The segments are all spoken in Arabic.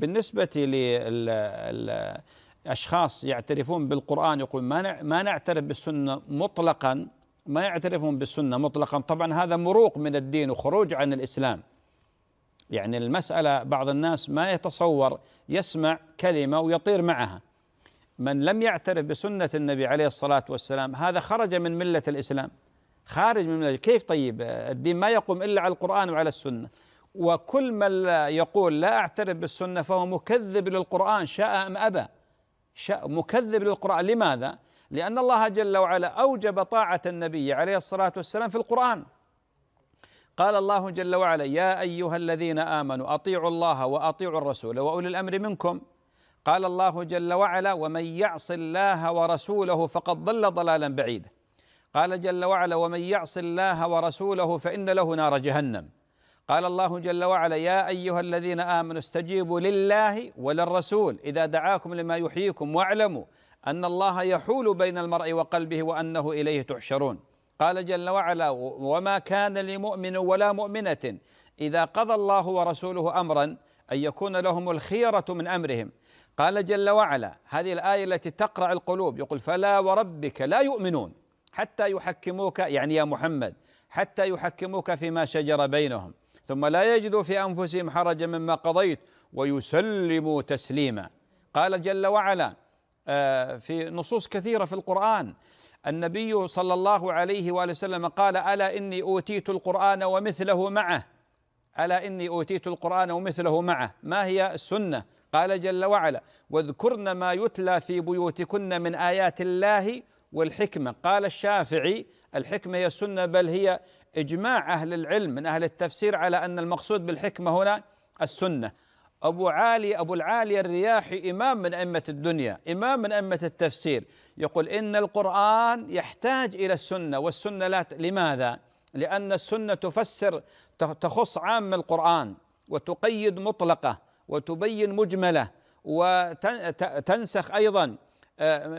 بالنسبة للأشخاص يعترفون بالقرآن يقول ما نعترف بالسنة مطلقا، ما يعترفون بالسنة مطلقا، طبعا هذا مروق من الدين وخروج عن الإسلام. يعني المسألة بعض الناس ما يتصور، يسمع كلمة ويطير معها. من لم يعترف بسنة النبي عليه الصلاة والسلام هذا خرج من ملة الإسلام، خارج من ملة. كيف طيب؟ الدين ما يقوم إلا على القرآن وعلى السنة. وكل من يقول لا أعترف بالسنة فهو مكذب للقرآن شاء أم أبى، مكذب للقرآن. لماذا؟ لأن الله جل وعلا أوجب طاعة النبي عليه الصلاة والسلام في القرآن. قال الله جل وعلا: يا أيها الذين آمنوا أطيعوا الله وأطيعوا الرسول وأولي الأمر منكم. قال الله جل وعلا: ومن يعص الله ورسوله فقد ضل ضلالا بعيدا. قال جل وعلا: ومن يعص الله ورسوله فإن له نار جهنم. قال الله جل وعلا: يا أيها الذين آمنوا استجيبوا لله وللرسول إذا دعاكم لما يحييكم واعلموا أن الله يحول بين المرء وقلبه وأنه إليه تحشرون. قال جل وعلا: وما كان لمؤمن ولا مؤمنة إذا قضى الله ورسوله أمرا أن يكون لهم الخيرة من أمرهم. قال جل وعلا، هذه الآية التي تقرع القلوب، يقول: فلا وربك لا يؤمنون حتى يحكموك، يعني يا محمد، حتى يحكموك فيما شجر بينهم ثم لا يجدوا في أنفسهم حرجا مما قضيت ويسلموا تسليما. قال جل وعلا في نصوص كثيرة في القرآن، النبي صلى الله عليه وآله وسلم قال: ألا إني أوتيت القرآن ومثله معه. ألا إني أوتيت القرآن ومثله معه. ما هي السنة؟ قال جل وعلا: واذكرن ما يتلى في بيوتكن من آيات الله والحكمة. قال الشافعي: الحكمة هي السنة، بل هي إجماع أهل العلم من أهل التفسير على أن المقصود بالحكمة هنا السنة. أبو العالي الرياحي إمام من أئمة الدنيا، إمام من أئمة التفسير، يقول إن القرآن يحتاج إلى السنة والسنة لا لماذا؟ لأن السنة تفسر، تخص عام القرآن وتقيد مطلقة وتبين مجملة وتنسخ أيضا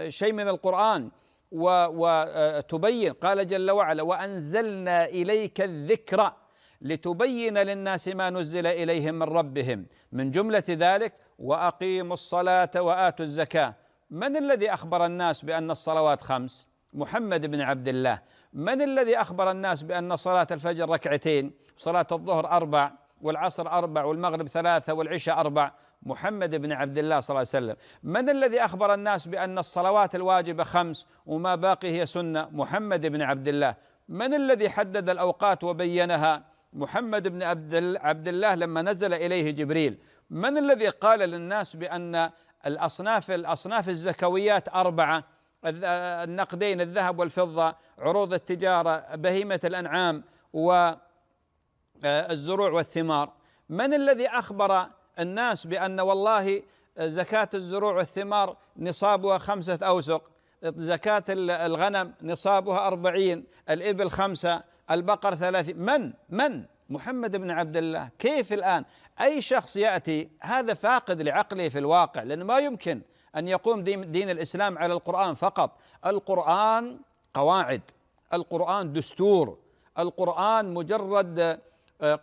شيء من القرآن وتبين. قال جل وعلا: وأنزلنا إليك الذكر لتبين للناس ما نزل إليهم من ربهم، من جملة ذلك وأقيموا الصلاة وآتوا الزكاة. من الذي أخبر الناس بأن الصلوات 5؟ محمد بن عبد الله. من الذي أخبر الناس بأن صلاة الفجر 2 صلاة الظهر 4 والعصر 4 والمغرب 3 والعشاء 4؟ محمد بن عبد الله صلى الله عليه وسلم. من الذي أخبر الناس بأن الصلوات الواجبة 5 وما باقي هي سنة؟ محمد بن عبد الله. من الذي حدد الأوقات وبينها؟ محمد بن عبد الله لما نزل إليه جبريل. من الذي قال للناس بأن الأصناف الزكويات 4: النقدين، الذهب والفضة، عروض التجارة، بهيمة الأنعام والزروع والثمار؟ من الذي أخبر الناس بأن والله زكاة الزروع والثمار نصابها 5 أوسق، زكاة الغنم نصابها 40، الإبل 5، البقر 30؟ من؟ محمد بن عبد الله. كيف الآن أي شخص يأتي، هذا فاقد لعقله في الواقع، لأنه ما يمكن أن يقوم دين الإسلام على القرآن فقط. القرآن قواعد، القرآن دستور، القرآن مجرد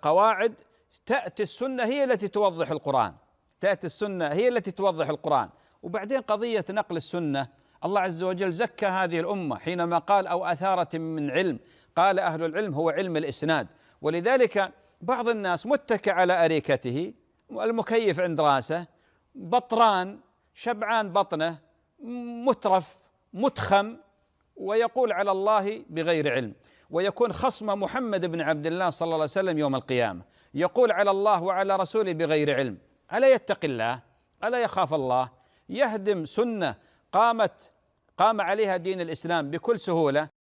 قواعد. تأتي السنة هي التي توضح القرآن، تأتي السنة هي التي توضح القرآن. وبعدين قضية نقل السنة، الله عز وجل زكى هذه الأمة حينما قال: أو أثارة من علم. قال أهل العلم هو علم الإسناد. ولذلك بعض الناس متكئ على أريكته، المكيف عند راسه، بطران، شبعان بطنه، مترف، متخم، ويقول على الله بغير علم، ويكون خصم محمد بن عبد الله صلى الله عليه وسلم يوم القيامة، يقول على الله وعلى رسوله بغير علم. ألا يتقي الله؟ ألا يخاف الله؟ يهدم سنة قام عليها دين الإسلام بكل سهولة.